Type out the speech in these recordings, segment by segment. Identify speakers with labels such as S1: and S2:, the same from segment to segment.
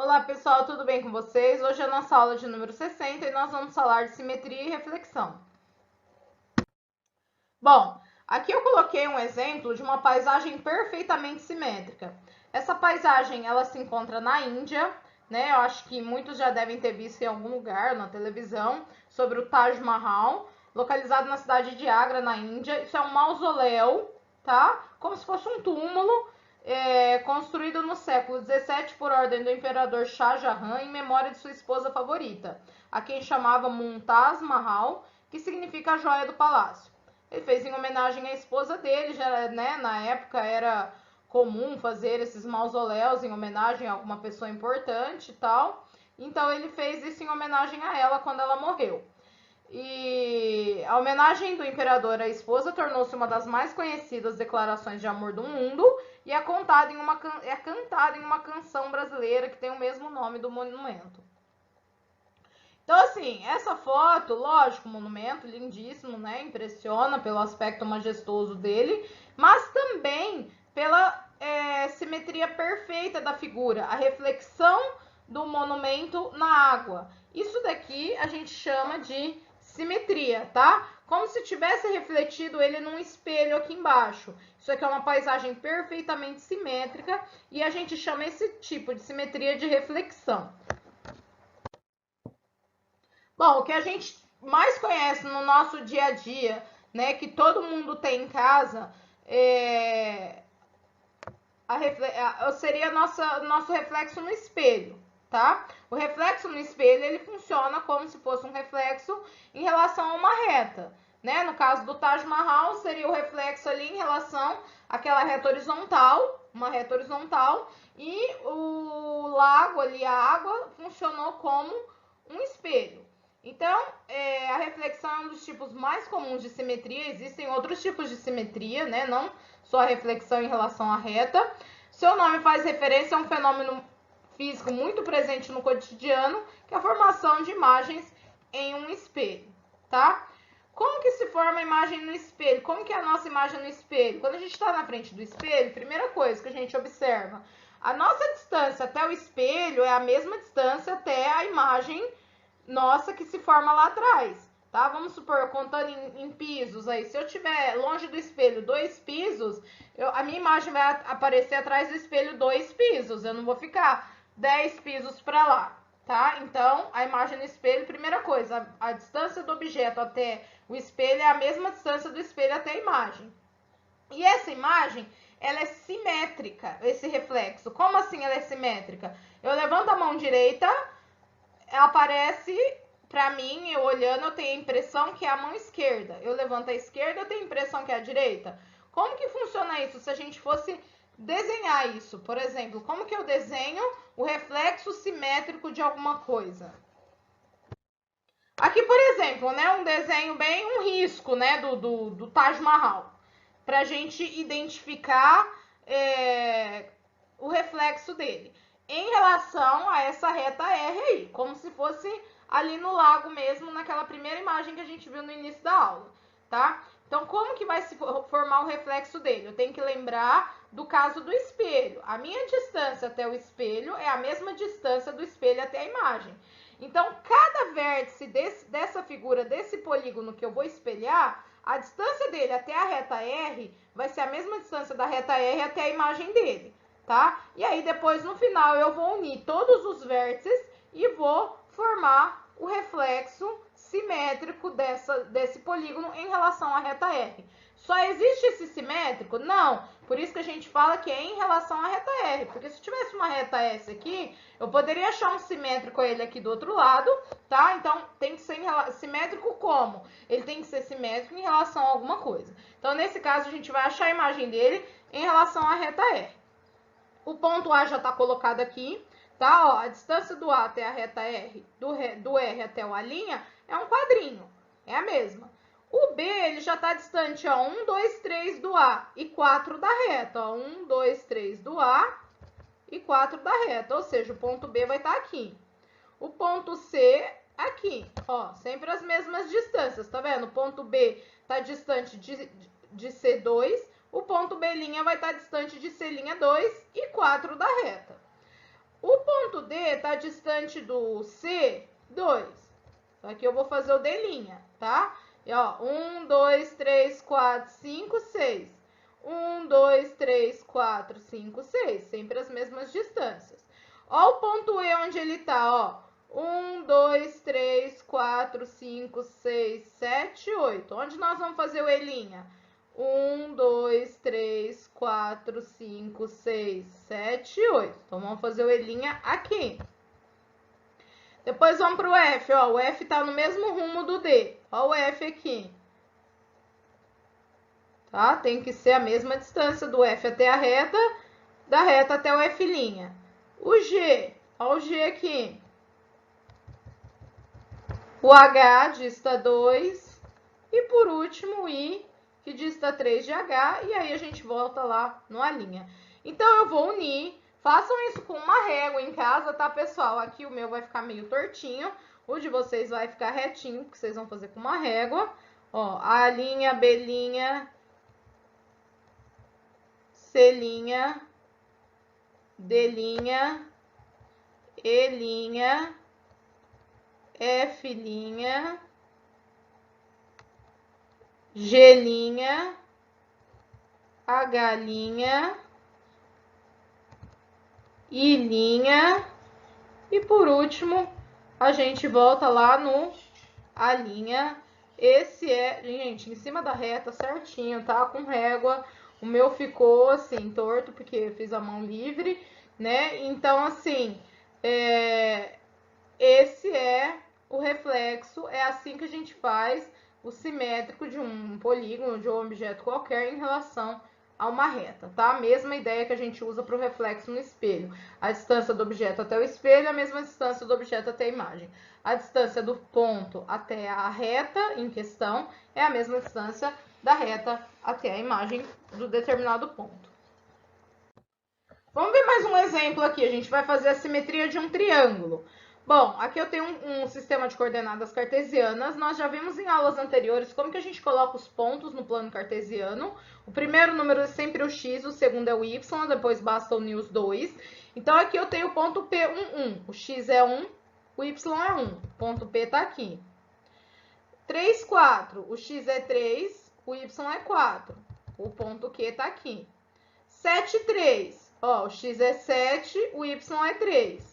S1: Olá pessoal, tudo bem com vocês? Hoje é a nossa aula de número 60 e nós vamos falar de simetria e reflexão. Bom, aqui eu coloquei um exemplo de uma paisagem perfeitamente simétrica. Essa paisagem ela se encontra na Índia, né? Eu acho que muitos já devem ter visto em algum lugar na televisão sobre o Taj Mahal, localizado na cidade de Agra, na Índia. Isso é um mausoléu, tá? Como se fosse um túmulo. Construído no século 17 por ordem do imperador Shah Jahan em memória de sua esposa favorita, a quem chamava Mumtaz Mahal, que significa a joia do palácio. Ele fez em homenagem à esposa dele, já, né, na época era comum fazer esses mausoléus em homenagem a alguma pessoa importante e tal. Então ele fez isso em homenagem a ela quando ela morreu. E a homenagem do imperador à esposa tornou-se uma das mais conhecidas declarações de amor do mundo e é cantada em uma canção brasileira que tem o mesmo nome do monumento. Então, assim, essa foto, lógico, monumento lindíssimo, né? Impressiona pelo aspecto majestoso dele, mas também pela simetria perfeita da figura, a reflexão do monumento na água. Isso daqui a gente chama de simetria, tá? Como se tivesse refletido ele num espelho aqui embaixo. Isso aqui é uma paisagem perfeitamente simétrica e a gente chama esse tipo de simetria de reflexão. Bom, o que a gente mais conhece no nosso dia a dia, né, que todo mundo tem em casa, seria nosso reflexo no espelho, tá? O reflexo no espelho, ele funciona como se fosse um reflexo em relação a uma reta, né? No caso do Taj Mahal, seria o reflexo ali em relação àquela reta horizontal, uma reta horizontal, e o lago ali, a água, funcionou como um espelho. Então, a reflexão é um dos tipos mais comuns de simetria. Existem outros tipos de simetria, né? Não só a reflexão em relação à reta. Seu nome faz referência a um fenômeno físico muito presente no cotidiano, que é a formação de imagens em um espelho, tá? Como que se forma a imagem no espelho? Como que é a nossa imagem no espelho? Quando a gente está na frente do espelho, primeira coisa que a gente observa, a nossa distância até o espelho é a mesma distância até a imagem nossa que se forma lá atrás, tá? Vamos supor, contando em pisos aí, se eu tiver longe do espelho 2 pisos, a minha imagem vai aparecer atrás do espelho 2 pisos, eu não vou ficar 10 pisos para lá, tá? Então, a imagem no espelho, primeira coisa, a distância do objeto até o espelho é a mesma distância do espelho até a imagem. E essa imagem, ela é simétrica, esse reflexo. Como assim ela é simétrica? Eu levanto a mão direita, aparece para mim, eu olhando, eu tenho a impressão que é a mão esquerda. Eu levanto a esquerda, eu tenho a impressão que é a direita. Como que funciona isso? Se a gente fosse desenhar isso, por exemplo, como que eu desenho o reflexo simétrico de alguma coisa? Aqui, por exemplo, né, um desenho bem, um risco, né, do Taj Mahal, para a gente identificar o reflexo dele em relação a essa reta R aí, como se fosse ali no lago mesmo, naquela primeira imagem que a gente viu no início da aula, tá? Então, como que vai se formar o reflexo dele? Eu tenho que lembrar do caso do espelho. A minha distância até o espelho é a mesma distância do espelho até a imagem. Então, cada vértice dessa figura, desse polígono que eu vou espelhar, a distância dele até a reta R vai ser a mesma distância da reta R até a imagem dele, tá? E aí, depois, no final, eu vou unir todos os vértices e vou formar o reflexo simétrico desse polígono em relação à reta R. Só existe esse simétrico? Não. Por isso que a gente fala que é em relação à reta R. Porque se tivesse uma reta S aqui, eu poderia achar um simétrico ele aqui do outro lado, tá? Então, tem que ser simétrico como? Ele tem que ser simétrico em relação a alguma coisa. Então, nesse caso, a gente vai achar a imagem dele em relação à reta R. O ponto A já está colocado aqui, tá? Ó, a distância do A até a reta R, do R até o A' é um quadrinho, é a mesma. O B, ele já está distante, ó, 1, 2, 3 do A e 4 da reta, ó, 1, 2, 3 do A e 4 da reta, ou seja, o ponto B vai estar aqui. O ponto C, aqui, ó, sempre as mesmas distâncias, tá vendo? O ponto B está distante de C2, o ponto B' vai estar distante de C'2 e 4 da reta. O ponto D D está distante do C? 2. Então, aqui eu vou fazer o D', tá? E, ó, 1, 2, 3, 4, 5, 6. 1, 2, 3, 4, 5, 6. Sempre as mesmas distâncias. Ó o ponto E onde ele tá, ó. 1, 2, 3, 4, 5, 6, 7, 8. Onde nós vamos fazer o E'? 1, 2, 3, 4, 5, 6, 7, 8. Então, vamos fazer o E' aqui. Depois vamos para o F, ó. O F tá no mesmo rumo do D. Ó o F aqui. Tá? Tem que ser a mesma distância do F até a reta, da reta até o F'. O G, ó o G aqui. O H dista 2. E por último o I, que dista 3 de H. E aí a gente volta lá no A'. Então, eu vou unir. Façam isso com uma régua em casa, tá, pessoal? Aqui o meu vai ficar meio tortinho. O de vocês vai ficar retinho, porque vocês vão fazer com uma régua. Ó, A', B', C', D', E', F', G', H', I', e por último, a gente volta lá no A'. Esse é, gente, em cima da reta certinho, tá? Com régua. O meu ficou assim, torto, porque eu fiz a mão livre, né? Então, assim, esse é o reflexo. É assim que a gente faz o simétrico de um polígono, de um objeto qualquer, em relação a uma reta, tá? A mesma ideia que a gente usa para o reflexo no espelho. A distância do objeto até o espelho é a mesma distância do objeto até a imagem. A distância do ponto até a reta em questão é a mesma distância da reta até a imagem do determinado ponto. Vamos ver mais um exemplo aqui. A gente vai fazer a simetria de um triângulo. Bom, aqui eu tenho um sistema de coordenadas cartesianas. Nós já vimos em aulas anteriores como que a gente coloca os pontos no plano cartesiano. O primeiro número é sempre o x, o segundo é o y, depois basta unir os dois. Então, aqui eu tenho o ponto P, 1, 1. O x é 1, o y é 1. O ponto P está aqui. 3, 4. O x é 3, o y é 4. O ponto Q está aqui. 7, 3. Ó, o x é 7, o y é 3.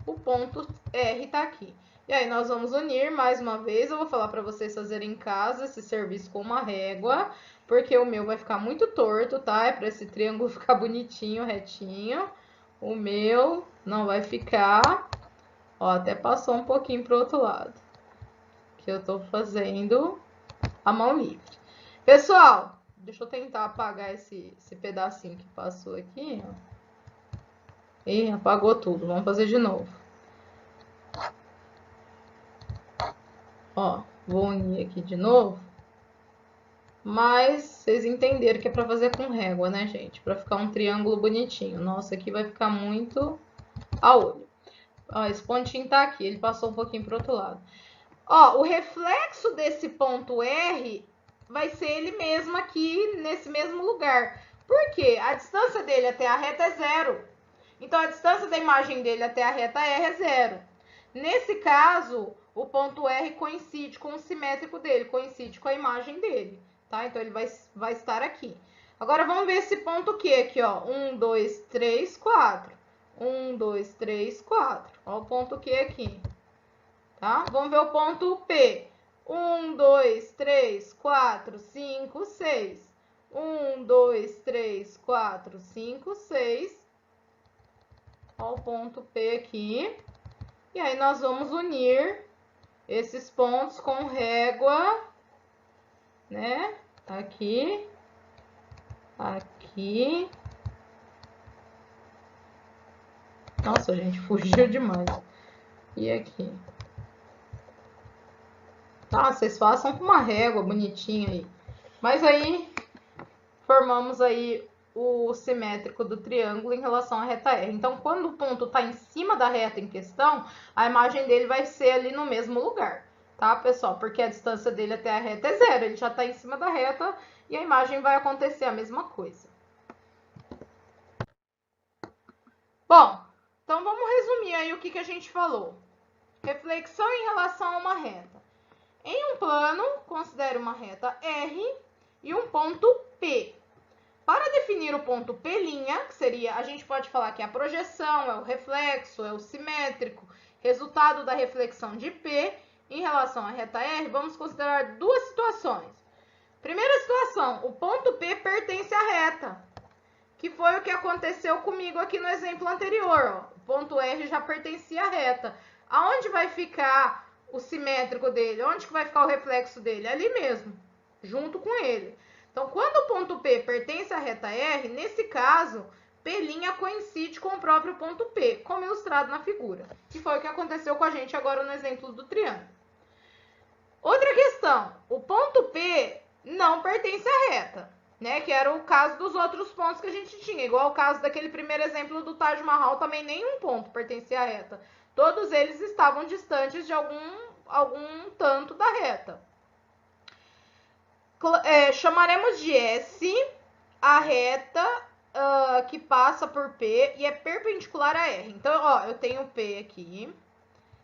S1: O ponto R tá aqui. E aí, nós vamos unir mais uma vez. Eu vou falar para vocês fazerem em casa esse serviço com uma régua, porque o meu vai ficar muito torto, tá? É para esse triângulo ficar bonitinho, retinho. O meu não vai ficar. Ó, até passou um pouquinho pro outro lado. Que eu tô fazendo a mão livre. Pessoal, deixa eu tentar apagar esse pedacinho que passou aqui, ó. Ih, apagou tudo. Vamos fazer de novo. Ó, vou unir aqui de novo. Mas vocês entenderam que é pra fazer com régua, né, gente? Pra ficar um triângulo bonitinho. Nossa, aqui vai ficar muito a olho. Ó, esse pontinho tá aqui. Ele passou um pouquinho pro outro lado. Ó, o reflexo desse ponto R vai ser ele mesmo aqui, nesse mesmo lugar. Por quê? A distância dele até a reta é 0. Então, a distância da imagem dele até a reta R é 0. Nesse caso, o ponto R coincide com o simétrico dele, coincide com a imagem dele, tá? Então, ele vai estar aqui. Agora, vamos ver esse ponto Q aqui, ó. 1, 2, 3, 4. 1, 2, 3, 4. Ó o ponto Q aqui, tá? Vamos ver o ponto P. 1, 2, 3, 4, 5, 6. 1, 2, 3, 4, 5, 6. Ó o ponto P aqui. E aí, nós vamos unir esses pontos com régua, né? Aqui, aqui. Nossa, gente, fugiu demais. E aqui. Tá, vocês façam com uma régua bonitinha aí. Mas aí, formamos aí o simétrico do triângulo em relação à reta R. Então, quando o ponto está em cima da reta em questão, a imagem dele vai ser ali no mesmo lugar, tá, pessoal? Porque a distância dele até a reta é 0, ele já está em cima da reta e a imagem vai acontecer a mesma coisa. Bom, Então, vamos resumir aí o que a gente falou. Reflexão em relação a uma reta. Em um plano, considere uma reta R e um ponto P. Para definir o ponto P', que seria, a gente pode falar que é a projeção, é o reflexo, é o simétrico, resultado da reflexão de P em relação à reta R, vamos considerar duas situações. Primeira situação, o ponto P pertence à reta, que foi o que aconteceu comigo aqui no exemplo anterior. Ó. O ponto R já pertencia à reta. Aonde vai ficar o simétrico dele? Onde que vai ficar o reflexo dele? Ali mesmo, junto com ele. Então, quando o ponto P pertence à reta R, nesse caso, P' coincide com o próprio ponto P, como ilustrado na figura. Que foi o que aconteceu com a gente agora no exemplo do triângulo. Outra questão, o ponto P não pertence à reta, né? Que era o caso dos outros pontos que a gente tinha. Igual o caso daquele primeiro exemplo do Taj Mahal, também nenhum ponto pertencia à reta. Todos eles estavam distantes de algum tanto da reta. Chamaremos de S a reta que passa por P e é perpendicular a R. Então, ó, eu tenho P aqui.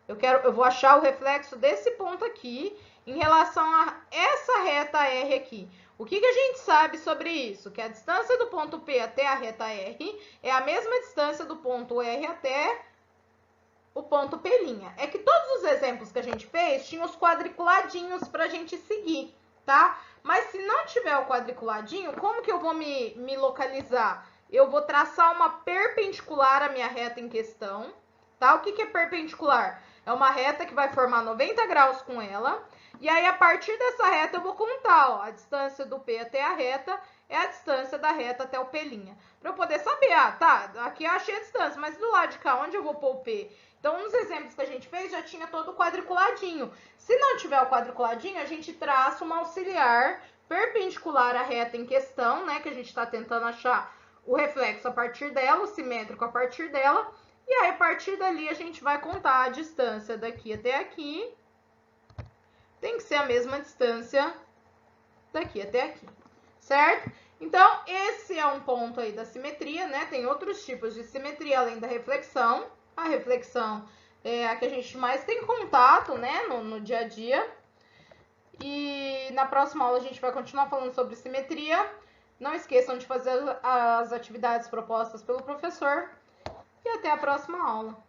S1: Eu vou achar o reflexo desse ponto aqui em relação a essa reta R aqui. O que a gente sabe sobre isso? Que a distância do ponto P até a reta R é a mesma distância do ponto R até o ponto P'. É que todos os exemplos que a gente fez tinham os quadriculadinhos para a gente seguir, tá? Mas se não tiver o quadriculadinho, como que eu vou me localizar? Eu vou traçar uma perpendicular à minha reta em questão, tá? O que é perpendicular? É uma reta que vai formar 90 graus com ela. E aí, a partir dessa reta, eu vou contar, ó, a distância do P até a reta é a distância da reta até o P'. Para eu poder saber, tá, aqui eu achei a distância, mas do lado de cá, onde eu vou pôr o P? Então, nos exemplos que a gente fez, já tinha todo o quadriculadinho. Se não tiver o quadriculadinho, a gente traça uma auxiliar perpendicular à reta em questão, né, que a gente está tentando achar o reflexo a partir dela, o simétrico a partir dela. E aí, a partir dali, a gente vai contar a distância daqui até aqui. Tem que ser a mesma distância daqui até aqui, certo? Então, esse é um ponto aí da simetria, né? Tem outros tipos de simetria além da reflexão. A reflexão é a que a gente mais tem contato, né, no dia a dia. E na próxima aula a gente vai continuar falando sobre simetria. Não esqueçam de fazer as atividades propostas pelo professor. E até a próxima aula.